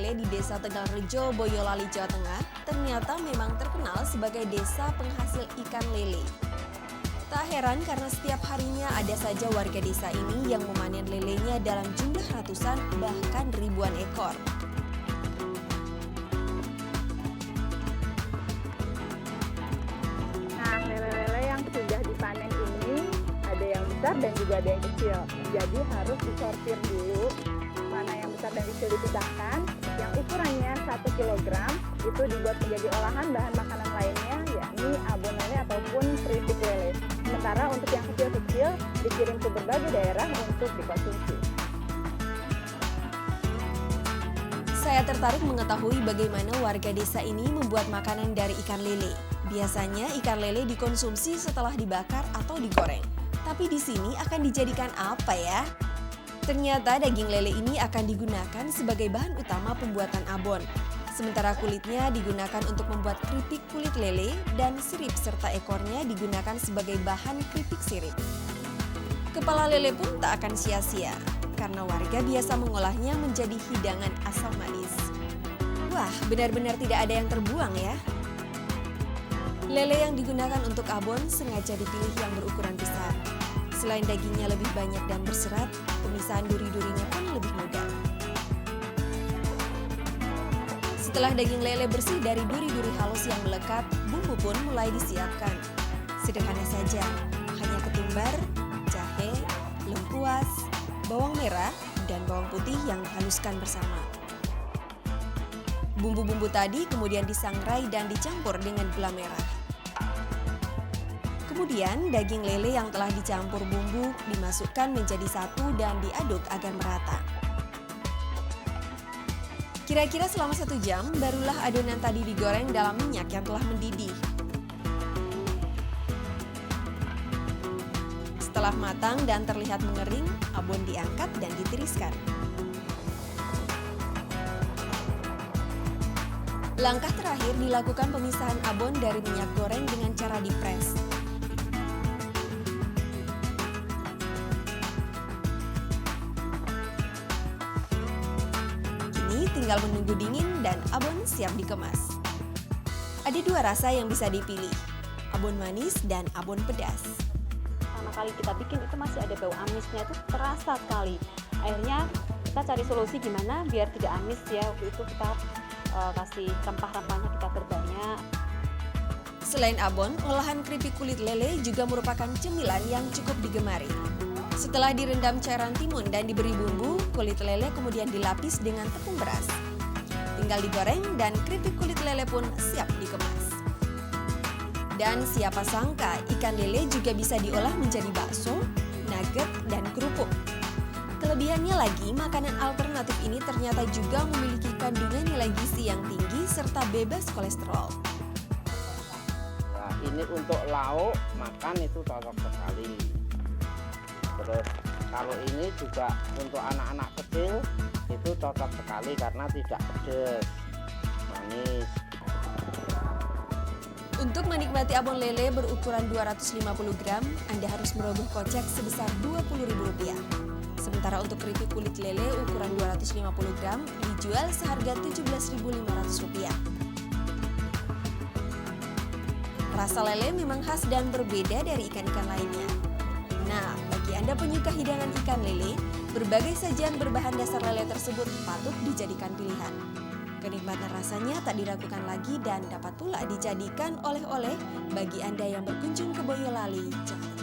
lele di Desa Tegalrejo, Boyolali, Jawa Tengah ternyata memang terkenal sebagai desa penghasil ikan lele. Tak heran karena setiap harinya ada saja warga desa ini yang memanen lelenya dalam jumlah ratusan bahkan ribuan ekor. Nah, lele-lele yang sudah dipanen ini ada yang besar dan juga ada yang kecil. Jadi harus disortir dulu, mana yang besar dan kecil dipisahkan. Yang ukurannya 1 kg itu dibuat menjadi olahan bahan makanan lainnya, yakni abon lele ataupun keripik lele. Sementara untuk yang kecil-kecil dikirim ke berbagai daerah untuk dikonsumsi. Saya tertarik mengetahui bagaimana warga desa ini membuat makanan dari ikan lele. Biasanya ikan lele dikonsumsi setelah dibakar atau digoreng. Tapi di sini akan dijadikan apa ya? Ternyata daging lele ini akan digunakan sebagai bahan utama pembuatan abon. Sementara kulitnya digunakan untuk membuat keripik kulit lele dan sirip serta ekornya digunakan sebagai bahan keripik sirip. Kepala lele pun tak akan sia-sia karena warga biasa mengolahnya menjadi hidangan asam manis. Wah, benar-benar tidak ada yang terbuang ya. Lele yang digunakan untuk abon sengaja dipilih yang berukuran besar. Selain dagingnya lebih banyak dan berserat, pemisahan duri-durinya pun lebih mudah. Setelah daging lele bersih dari duri-duri halus yang melekat, bumbu pun mulai disiapkan. Sederhana saja, hanya ketumbar, jahe, lengkuas, bawang merah, dan bawang putih yang dihaluskan bersama. Bumbu-bumbu tadi kemudian disangrai dan dicampur dengan gula merah. Kemudian daging lele yang telah dicampur bumbu dimasukkan menjadi satu dan diaduk agar merata. Kira-kira selama 1 jam barulah adonan tadi digoreng dalam minyak yang telah mendidih. Setelah matang dan terlihat mengering, abon diangkat dan ditiriskan. Langkah terakhir dilakukan pemisahan abon dari minyak goreng dengan cara dipres. Kini tinggal menunggu dingin dan abon siap dikemas. Ada 2 rasa yang bisa dipilih, abon manis dan abon pedas. Pertama kali kita bikin itu masih ada bau amisnya, itu terasa sekali. Akhirnya kita cari solusi gimana biar tidak amis ya. Waktu itu kita kasih rempah-rempahnya kita perbanyak. Selain abon, olahan keripik kulit lele juga merupakan cemilan yang cukup digemari. Setelah direndam cairan timun dan diberi bumbu, kulit lele kemudian dilapis dengan tepung beras. Tinggal digoreng dan keripik kulit lele pun siap dikemas. Dan siapa sangka ikan lele juga bisa diolah menjadi bakso, nugget, dan kerupuk. Kelebihannya lagi, makanan alternatif ini ternyata juga memiliki kandungan nilai gizi yang tinggi serta bebas kolesterol. Nah, ini untuk lauk makan itu cocok sekali. Terus kalau ini juga untuk anak-anak kecil itu cocok sekali karena tidak pedas, manis. Untuk menikmati abon lele berukuran 250 gram, Anda harus merogoh kocek sebesar Rp20.000. Sementara untuk keripik kulit lele ukuran 250 gram dijual seharga Rp17.500. Rasa lele memang khas dan berbeda dari ikan-ikan lainnya. Nah, bagi Anda penyuka hidangan ikan lele, berbagai sajian berbahan dasar lele tersebut patut dijadikan pilihan. Kenikmatan rasanya tak diragukan lagi dan dapat pula dijadikan oleh-oleh bagi Anda yang berkunjung ke Boyolali, Jawa Tengah.